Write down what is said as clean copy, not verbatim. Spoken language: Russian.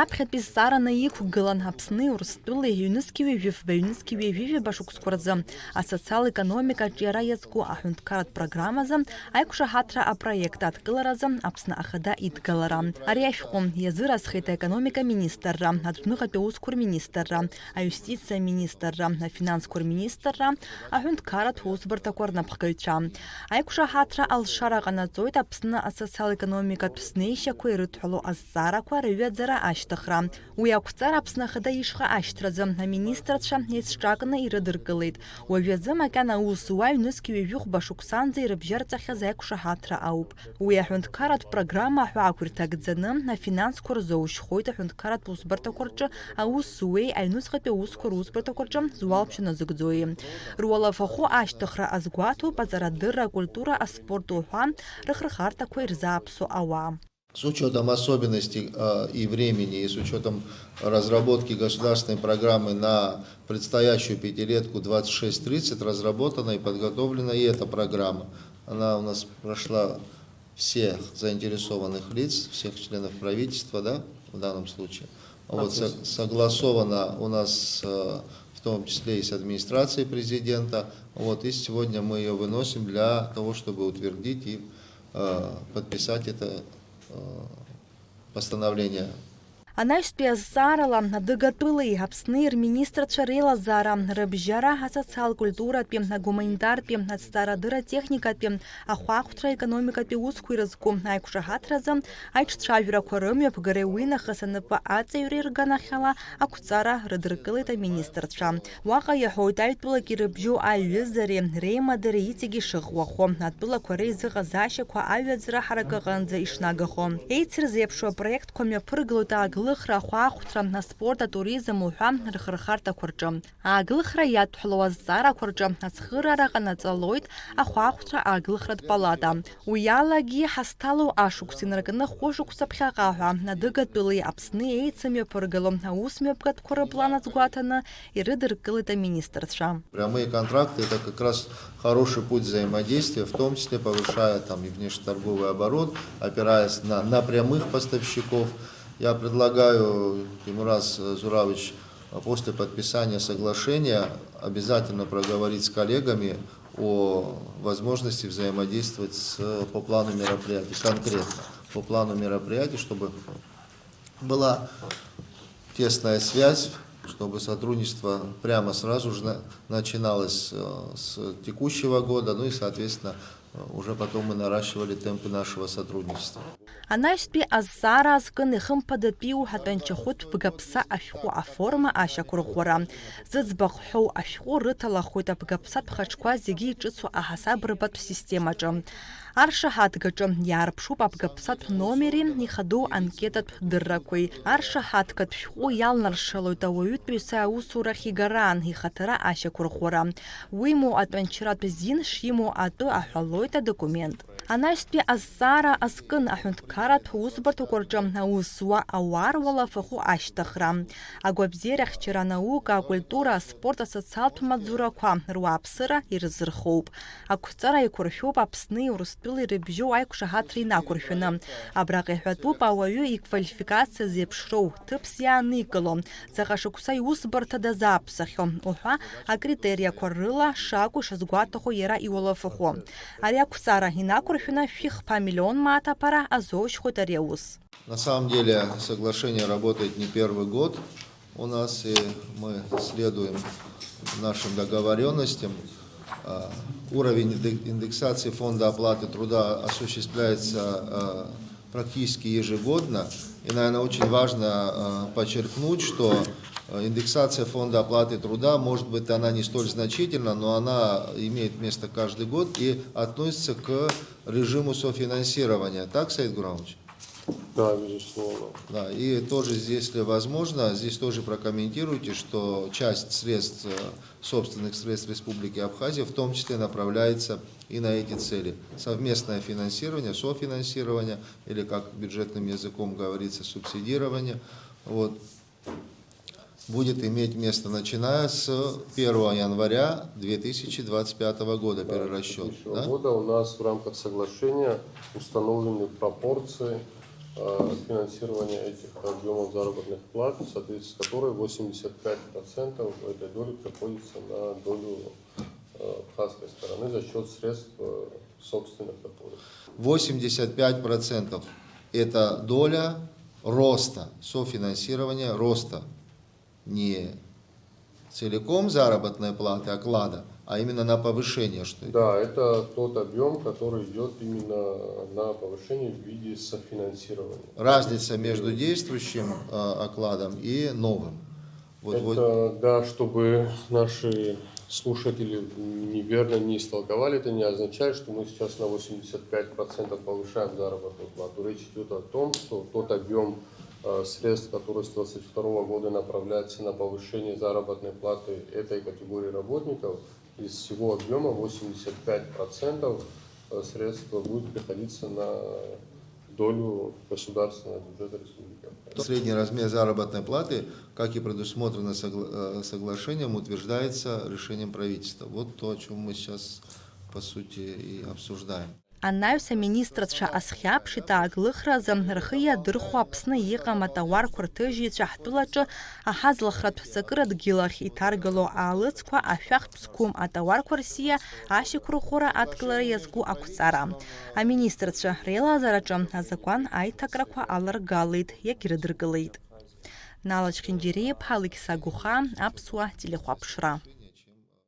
Аԥхьатәи зҵаараны иқәгылан Аԥсни Урыстәылеи Ҩнызқьи жәифба Ҩнызқьи жәифба шықәсқәа асоциал-економикаҿ иара иазку аҳәынҭқарратә программазы аиқәшаҳаҭра апроект адкыларазы Аԥсны Ахада идгалара. Ари ашәҟәы иазыразхеит аекономика министрра, адәныҟатәи аусқәа рминистрра, аиустициа министрра, афинансқәа рминистрра, аҳәынҭқарратә усбарҭақәа рнапхгаҩцәа. Аиқәшаҳаҭра алшара ҟанаҵоит Аԥсны асоциал-економикатә снеишьақәа ирыдҳәалоу азҵаарақәа рыҩаӡара ашьҭыхра. Уи ақәҵара Аԥсны Ахада ишҟа ашьҭразы аминистрцәа еицҿакны ирыдыркылеит. Уажәазы макьана аусуа Ҩнызқьи жәохәба шықәсанӡа ирыбжьарҵахьаз аиқәшаҳаҭра ауп. Уи аҳәынҭқарратә программа аҳәаақәа ирҭагӡаны афинансқәа рзоужьхоит аҳәынҭқарратә усбарҭақәа рҿы аусуеи аҩнуҵҟатәи аусқәа русбарҭақәа рҿы зуалԥшьа назыгӡои. Руалафахәы ашьҭыхра азгәаҭоуп аҵарадырра, акультура, аспорт уҳәа рыхырхарҭақәа ирзааԥсо ауаа. С учетом особенностей и времени, и с учетом разработки государственной программы на предстоящую пятилетку 26-30 разработана и подготовлена и эта программа. Она у нас прошла всех заинтересованных лиц, всех членов правительства, да, в данном случае. Вот, согласована у нас в том числе и с администрацией президента. Вот, и сегодня мы ее выносим для того, чтобы утвердить и подписать это постановление. Анаҩстәи азҵаарала адыгатәылеи Аԥсни рминистрцәа реилазаара, рыбжьара асоциал-культуратәи, агуманитартәи, азҵаарадырра-техникатәи, ахәаахәҭра економикатәи усқәа ирызку аиқәшаҳаҭразы аиҿцәажәарақәа рымҩаԥгареи уи нахыс анапы аҵаҩреи рганахьала ақәҵара рыдыркылеит аминистрцәа. Уаҟа иаҳәоит аҩтәылак ирыбжьоу аиҩызареи реимадареи иҵегьы ишыӷәӷәахо, атәылақәа реизыҟазаашьақәа аҩаӡра ҳаракы аҟынӡа ишнагахо. Еицырзеиԥшу апроектқәа мҩаԥыргылоит ааглыхра, ахәаахәҭра, аспорт, атуризм уҳәа рыхырхарҭақәа рҿы. Ааглыхра иадҳәалоу азҵаарақәа рҿы ацхыраара ҟанаҵалоит ахәаахәҭра ааглыхратә палата. Уи алагьы ҳазҭалоу ашықәс инаркны хәышықәса ԥхьаҟа ҳәа адыгатәылеи Аԥсни еицымҩаԥыргало аусмҩаԥгатәқәа рыплан азгәаҭаны ирыдыркылеит аминистрцәа. Прямые контракты – это как раз хороший путь взаимодействия, в том числе повышая там и внешнеторговый оборот, опираясь на прямых поставщиков. Я предлагаю, Тимураз Зуравович, после подписания соглашения обязательно проговорить с коллегами о возможности взаимодействовать по плану мероприятий, конкретно по плану мероприятий, чтобы была тесная связь, чтобы сотрудничество прямо сразу же начиналось с текущего года, ну и, соответственно, уже потом мы наращивали темпы нашего сотрудничества. Анаҩстәи азҵаара азкын ихымԥадатәи уҳәатәанчахәытә бгаԥса ашәҟәы аформа ашьақәырӷәӷәара. Зыӡбахә ҳәоу ашәҟәы рыҭалахоит абгаԥсатә хаҿқәа зегьы иҿыцу аҳасаб рбатә системаҿы. Аршаҳаҭгаҿы иаарԥшуп абгаԥсатә номери ихадоу анкетатә дыррақәеи. Аршаҳаҭгатә шәҟәы иалнаршалоит ауаҩытәыҩса аусурахь игараан ихаҭара ашьақәырӷәӷәара. Уимоу атәанчаратә зин шимоу атәы аҳәалоит адокумент. Анаҩстәи азҵаара азкын аҳәынҭқарратә усбарҭақәа рҿы аусуа ауаа руалафахәы ашьҭыхра. Агәабзиарахьчара, анаука, акультура, аспорт, асоциалтә маҵзурақәа руааԥсыра ирзырхоуп. Ақәҵара еиқәыршәоуп Аԥсни Урыстәылеи рыбжьоу аиқәшаҳаҭра инақәыршәаны. Абраҟа иҳәатәуп ауаҩы иквалификациа зеиԥшроу, ҭыԥс иааникыло, заҟа шықәса иусбарҭа дазааԥсахьоу уҳәа акритериақәа рыла шакәу ишазгәаҭахо иара иуалафахәы. Ари ақәҵара инақәыршәаны шәихԥа миллион маатаԥара азоужьхоит ари аус. На самом деле соглашение работает не первый год у нас, и мы следуем нашим договоренностям. Уровень индексации фонда оплаты труда осуществляется практически ежегодно. И, наверное, очень важно подчеркнуть, что индексация фонда оплаты труда, может быть, она не столь значительна, но она имеет место каждый год и относится к режиму софинансирования. Так, Саид Гурамович? Да, безусловно. Да, и тоже, если возможно, здесь тоже прокомментируйте, что часть средств, собственных средств Республики Абхазия, в том числе направляется и на эти цели. Совместное финансирование, софинансирование, или, как бюджетным языком говорится, субсидирование, вот, будет иметь место, начиная с 1 января 2025 года, перерасчет. года у нас в рамках соглашения установлены пропорции финансирования этих объемов заработных плат, в соответствии с которой 85% этой доли приходится на долю абхазской стороны за счет средств собственных доходов. 85% это доля роста, софинансирования роста. Не целиком заработной платы, оклада, а именно на повышение. Что да, это тот объем, который идет именно на повышение в виде софинансирования. Разница между действующим окладом и новым. Да, чтобы наши слушатели неверно не истолковали, это не означает, что мы сейчас на 85% повышаем заработную плату. Речь идет о том, что тот объем средств, которые с 2022 года направляются на повышение заработной платы этой категории работников, из всего объема 85% средств будет приходиться на долю государственного бюджета республики. Средний размер заработной платы, как и предусмотрено соглашением, утверждается решением правительства. Вот то, о чем мы сейчас, по сути, и обсуждаем. Анаҩса министрцәа азхьаԥш итааглыхразы рхы иадырхәо Аԥсны иҟам атауарқәа рҭыжьҩцәа ҳтәылаҿы аҳазлахратә ҳәсакыр адгьыл ахь иҭаргыло аалыҵқәа ашәахтә зқәым атауарқәа рсиа ашьақәырӷәӷәара адкылара иазку ақәҵара. Аминистрцәа реилазаараҿы азакәан аиҭакрақәа аларгалеит, иагьрыдыркылеит. Налач Хинџьиреиԥҳа, Алықьса Гуха, Аԥсуа телехәаԥшра.